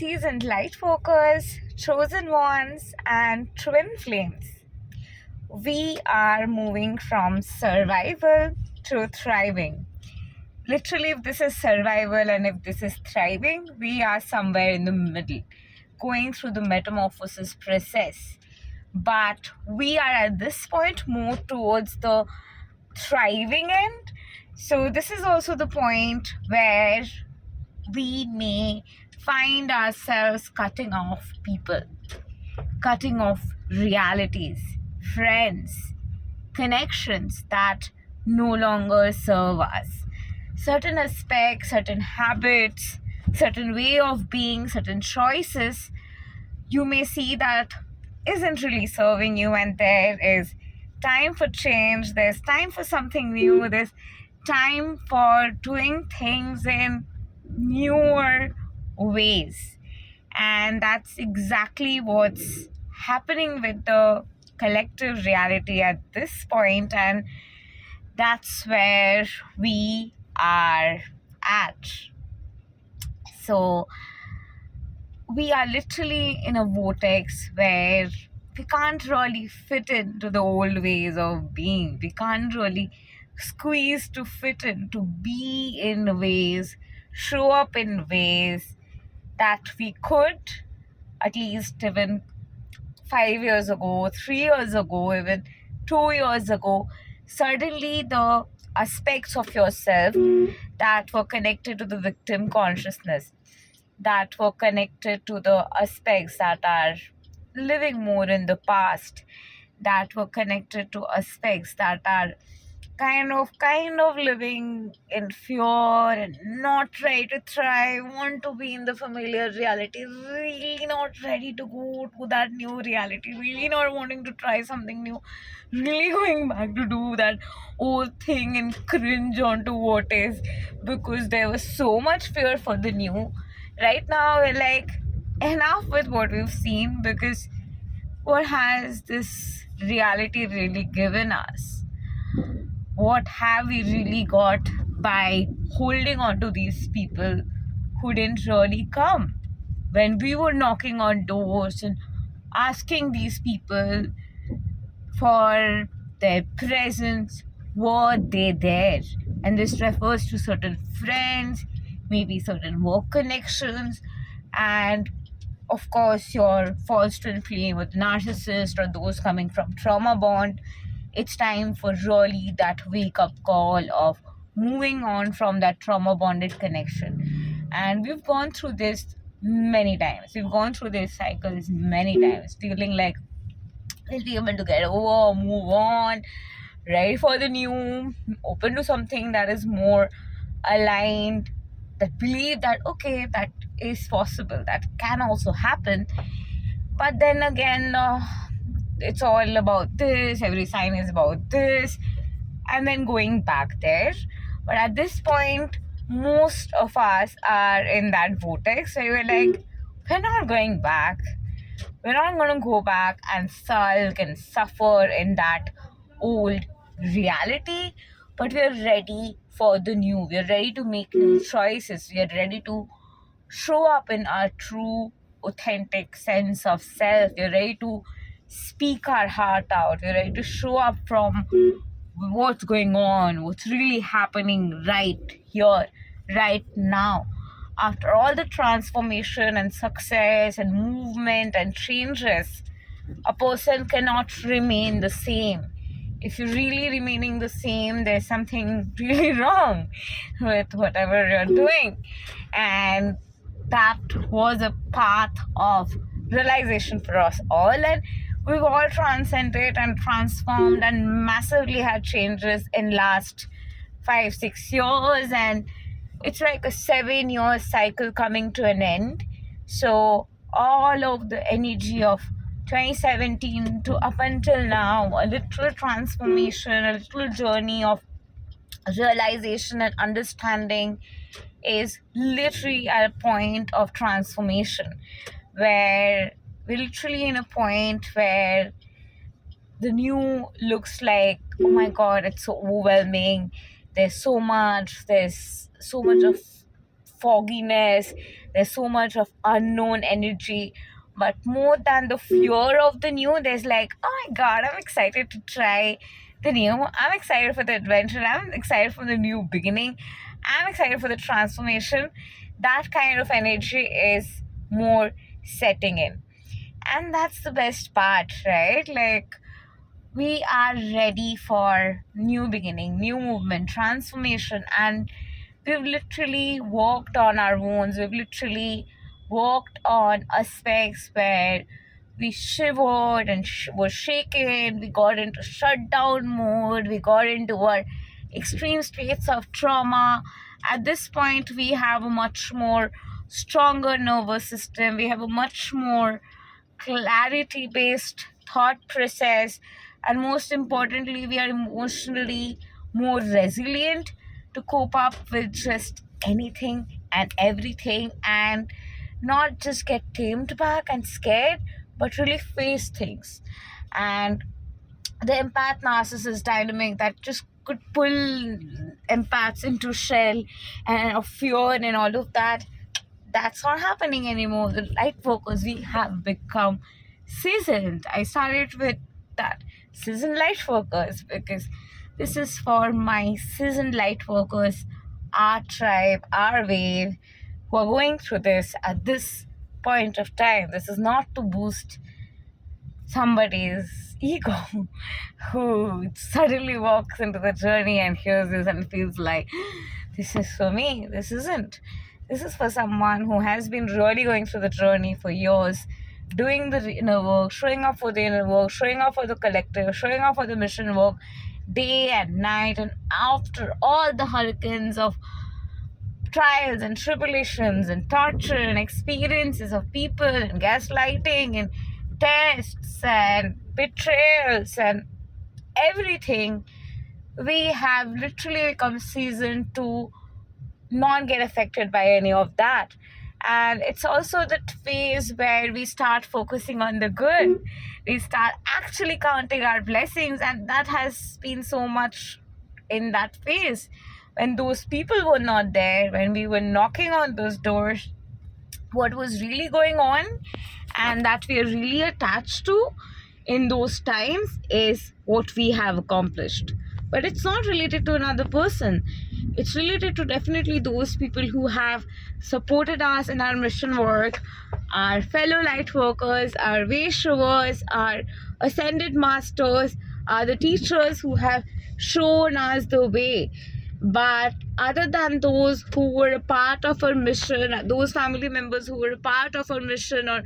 seasoned lightworkers, chosen ones, and twin flames. We are moving from survival to thriving. Literally, if this is survival and if this is thriving, we are somewhere in the middle, going through the metamorphosis process. But we are at this point more towards the thriving end. So, this is also the point where we may find ourselves cutting off people, cutting off realities, friends, connections that no longer serve us. Certain aspects, certain habits, certain way of being, certain choices, you may see that isn't really serving you, and there is time for change, there's time for something new, there's time for doing things in newer ways. And that's exactly what's happening with the collective reality at this point, and that's where we are at. So we are literally in a vortex where we can't really fit into the old ways of being. We can't really squeeze to fit in, to be in ways, show up in ways that we could at least even 5 years ago, 3 years ago, even 2 years ago. Suddenly, the aspects of yourself that were connected to the victim consciousness, that were connected to the aspects that are living more in the past, that were connected to aspects that are kind of living in fear and not ready to try, want to be in the familiar reality, really not ready to go to that new reality, really not wanting to try something new, really going back to do that old thing and cringe onto what is, because there was so much fear for the new. Right now we're like, enough with what we've seen, because what has this reality really given us? What have we really got by holding on to these people who didn't really come? When we were knocking on doors and asking these people for their presence, were they there? And this refers to certain friends, maybe certain work connections, and of course your false twin flame with narcissist or those coming from trauma bond. It's time for really that wake up call of moving on from that trauma bonded connection. And we've gone through this many times. We've gone through these cycles many times, feeling like we'll be able to get over, move on, ready for the new, open to something that is more aligned, that believe that okay, that is possible, that can also happen. But then again, it's all about this, every sign is about this, and then going back there. But at this point, most of us are in that vortex where we're like, we're not going back. We're not going to go back and sulk and suffer in that old reality, but we're ready for the new. We're ready to make new choices. We are ready to show up in our true, authentic sense of self. We're ready to speak our heart out. We're ready to show up from what's going on, what's really happening right here, right now. After all the transformation and success and movement and changes, a person cannot remain the same. If you're really remaining the same, there's something really wrong with whatever you're doing. And that was a path of realization for us all, and we've all transcended and transformed and massively had changes in last 5-6 years, and it's like a 7-year cycle coming to an end. So all of the energy of 2017 to up until now, a little transformation, a little journey of realization and understanding is literally at a point of transformation, where we're literally in a point where the new looks like, oh my god, it's so overwhelming. There's so much of fogginess, there's so much of unknown energy. But more than the fear of the new, there's like, oh my god, I'm excited to try the new. I'm excited for the adventure. I'm excited for the new beginning. I'm excited for the transformation. That kind of energy is more setting in. And that's the best part, right? Like, we are ready for new beginning, new movement, transformation, and we've literally walked on our wounds. We've literally walked on aspects where we shivered and were shaken. We got into shutdown mode. We got into our extreme states of trauma. At this point, we have a much more stronger nervous system. We have a much more clarity based thought process, and most importantly, we are emotionally more resilient to cope up with just anything and everything, and not just get tamed back and scared, but really face things. And the empath narcissist dynamic that just could pull empaths into shell and of fear and all of that, that's not happening anymore. The light workers, we have become seasoned. I started with that, seasoned light workers, because this is for my seasoned light workers, our tribe, our wave, who are going through this at this point of time. This is not to boost somebody's ego who suddenly walks into the journey and hears this and feels like, this is for me. This isn't. This is for someone who has been really going through the journey for years, doing the inner work, showing up for the inner work, showing up for the collective, showing up for the mission work day and night. And after all the hurricanes of trials and tribulations and torture and experiences of people and gaslighting and tests and betrayals and everything, we have literally become seasoned to not get affected by any of that. And it's also the phase where we start focusing on the good. We start actually counting our blessings, and that has been so much in that phase when those people were not there, when we were knocking on those doors. What was really going on and that we are really attached to in those times is what we have accomplished. But it's not related to another person. It's related to definitely those people who have supported us in our mission work, our fellow light workers, our way showers, our ascended masters, are the teachers who have shown us the way. But other than those who were a part of our mission, those family members who were a part of our mission, or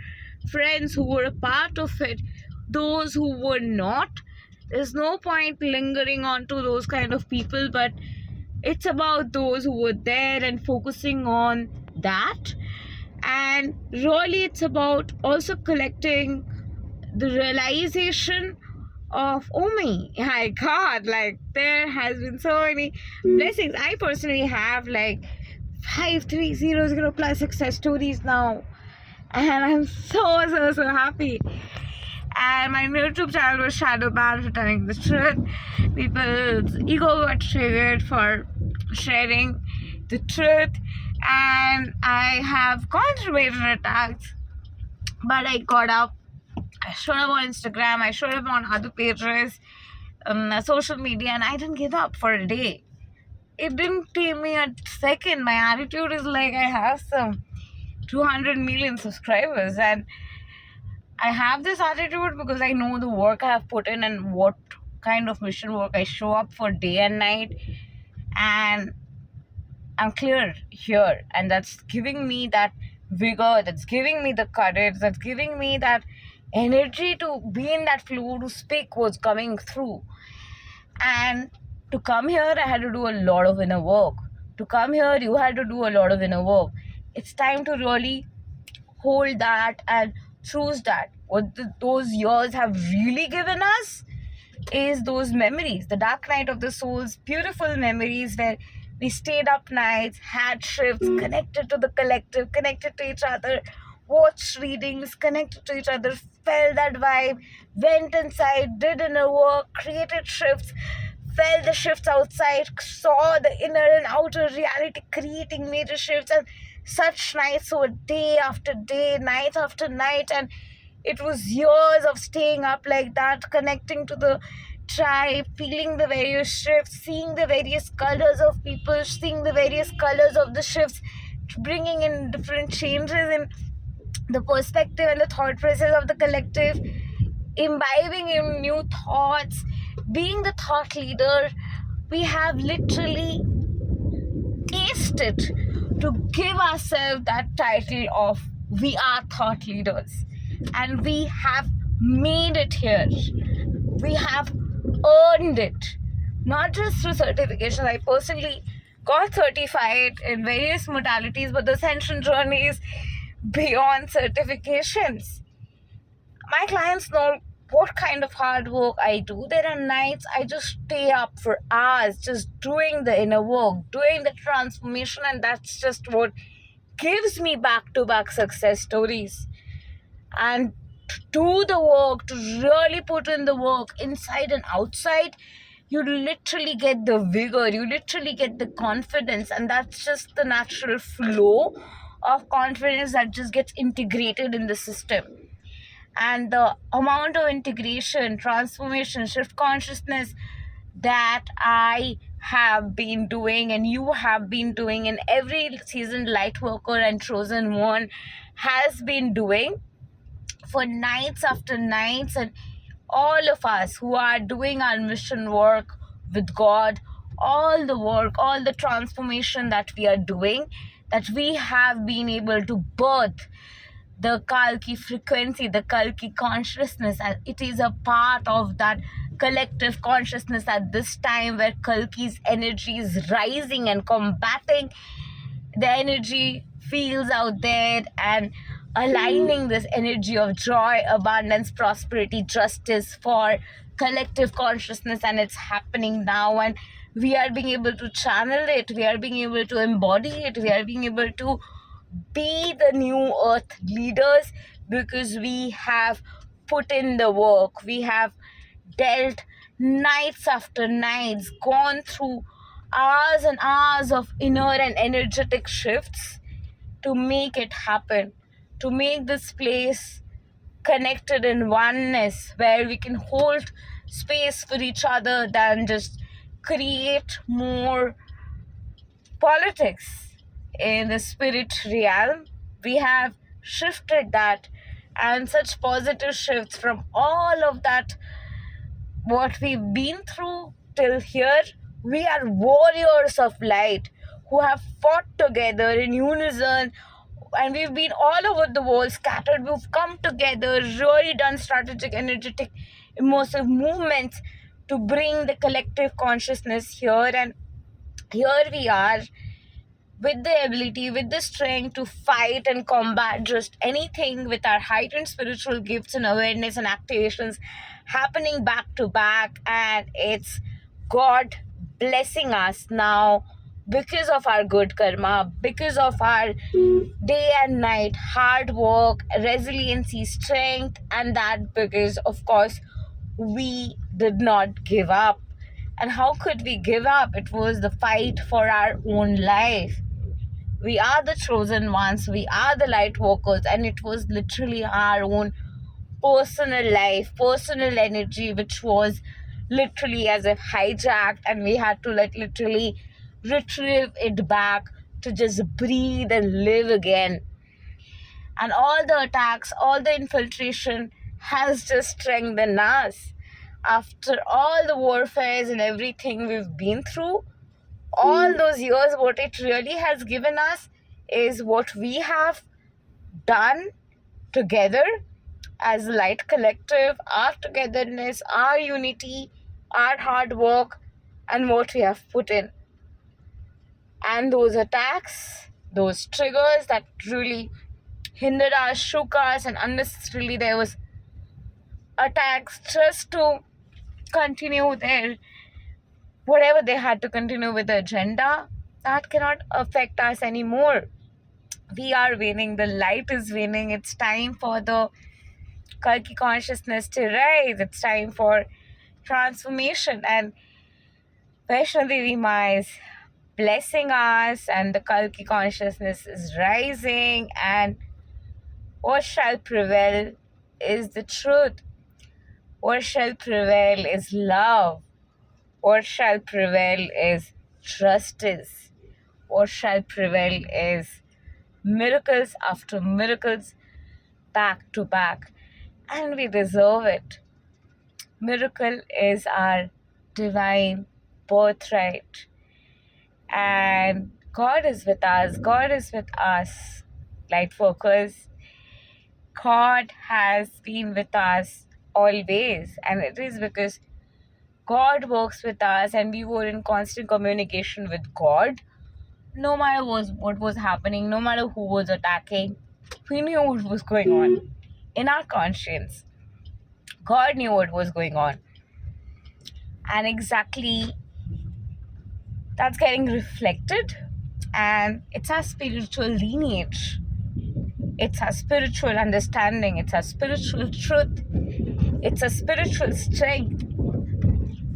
friends who were a part of it, those who were not, there's no point lingering on to those kind of people. But it's about those who were there and focusing on that. And really, it's about also collecting the realization of, oh my god, like there has been so many blessings. I personally have like 5300 plus success stories now, and I'm so happy. And my YouTube channel was shadow banned for telling the truth. People's ego got triggered for sharing the truth, and I have gone through major attacks, but I got up. I showed up on Instagram, I showed up on other pages, social media, and I didn't give up for a day. It didn't take me a second. My attitude is like, I have some 200 million subscribers, and I have this attitude because I know the work I have put in and what kind of mission work I show up for day and night, and I'm clear here, and that's giving me that vigor, that's giving me the courage, that's giving me that energy to be in that flow, to speak what's coming through. And to come here, I had to do a lot of inner work. To come here, you had to do a lot of inner work. It's time to really hold that and choose that. What those years have really given us is those memories, the dark night of the soul's beautiful memories, where we stayed up nights, had shifts, connected to the collective, connected to each other, watched readings, connected to each other, felt that vibe, went inside, did inner work, created shifts, felt the shifts outside, saw the inner and outer reality creating major shifts, and such nights were day after day, night after night, and it was years of staying up like that, connecting to the tribe, feeling the various shifts, seeing the various colors of people, seeing the various colors of the shifts, bringing in different changes in the perspective and the thought process of the collective, imbibing in new thoughts, being the thought leader. We have literally tasted to give ourselves that title of we are thought leaders, and we have made it here. We have earned it, not just through certification. I personally got certified in various modalities, but the ascension journey is beyond certifications. My clients know what kind of hard work I do. There are nights I just stay up for hours just doing the inner work, doing the transformation, and that's just what gives me back-to-back success stories. And to do the work, to really put in the work inside and outside, you literally get the vigor, you literally get the confidence, and that's just the natural flow of confidence that just gets integrated in the system. And the amount of integration, transformation, shift consciousness that I have been doing and you have been doing, and every seasoned light worker and chosen one has been doing for nights after nights, and all of us who are doing our mission work with God, all the work, all the transformation that we are doing, that we have been able to birth the Kalki frequency, the Kalki consciousness, and it is a part of that collective consciousness at this time where Kalki's energy is rising and combating the energy fields out there and aligning this energy of joy, abundance, prosperity, justice for collective consciousness, and it's happening now, and we are being able to channel it, we are being able to embody it, we are being able to be the new earth leaders because we have put in the work. We have dealt nights after nights, gone through hours and hours of inner and energetic shifts to make it happen, to make this place connected in oneness where we can hold space for each other than just create more politics in the spirit realm. We have shifted that, and such positive shifts from all of that what we've been through till here. We are warriors of light who have fought together in unison, and we've been all over the world scattered. We've come together, really done strategic, energetic, immersive movements to bring the collective consciousness here, and here we are with the ability, with the strength to fight and combat just anything, with our heightened spiritual gifts and awareness and activations happening back to back. And it's God blessing us now because of our good karma, because of our day and night hard work, resiliency, strength, and that because, of course, we did not give up. And how could we give up? It was the fight for our own life. We are the chosen ones, we are the light workers, and it was literally our own personal life, personal energy, which was literally as if hijacked, and we had to literally retrieve it back to just breathe and live again. And all the attacks, all the infiltration has just strengthened us. After all the warfares and everything we've been through, all those years, what it really has given us is what we have done together as a light collective, our togetherness, our unity, our hard work, and what we have put in. And those attacks, those triggers that really hindered us, shook us, and unnecessarily there was attacks just to continue their whatever they had to continue with the agenda, that cannot affect us anymore. We are winning, the light is winning. It's time for the Kalki consciousness to rise. It's time for transformation. And Vaishnadevi Ma is blessing us, and the Kalki consciousness is rising, and what shall prevail is the truth. What shall prevail is love. What shall prevail is justice. What shall prevail is miracles after miracles, back to back. And we deserve it. Miracle is our divine birthright. And God is with us. God is with us, light workers. God has been with us always. And it is because God works with us and we were in constant communication with God. No matter what was happening, no matter who was attacking, we knew what was going on in our conscience. God knew what was going on. And exactly that's getting reflected. And it's our spiritual lineage. It's our spiritual understanding. It's our spiritual truth. It's a spiritual strength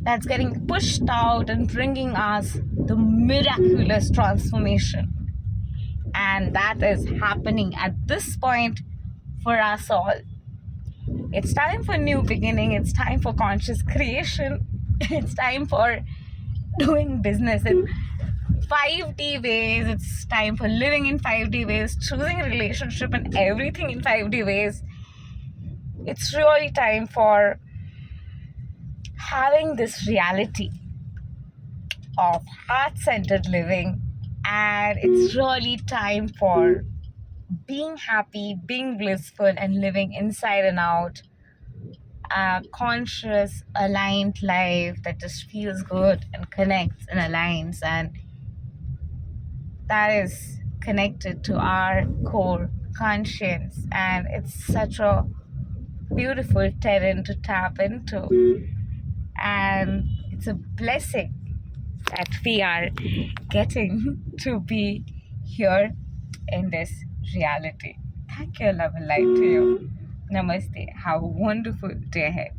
that's getting pushed out and bringing us the miraculous transformation. And that is happening at this point for us all. It's time for new beginning. It's time for conscious creation. It's time for doing business in 5D ways. It's time for living in 5D ways, choosing a relationship and everything in 5D ways. It's really time for having this reality of heart-centered living, and it's really time for being happy, being blissful, and living inside and out a conscious, aligned life that just feels good and connects and aligns, and that is connected to our core conscience. And it's such a beautiful terrain to tap into, and it's a blessing that we are getting to be here in this reality. Thank you, love and light to you. Namaste. Have a wonderful day ahead.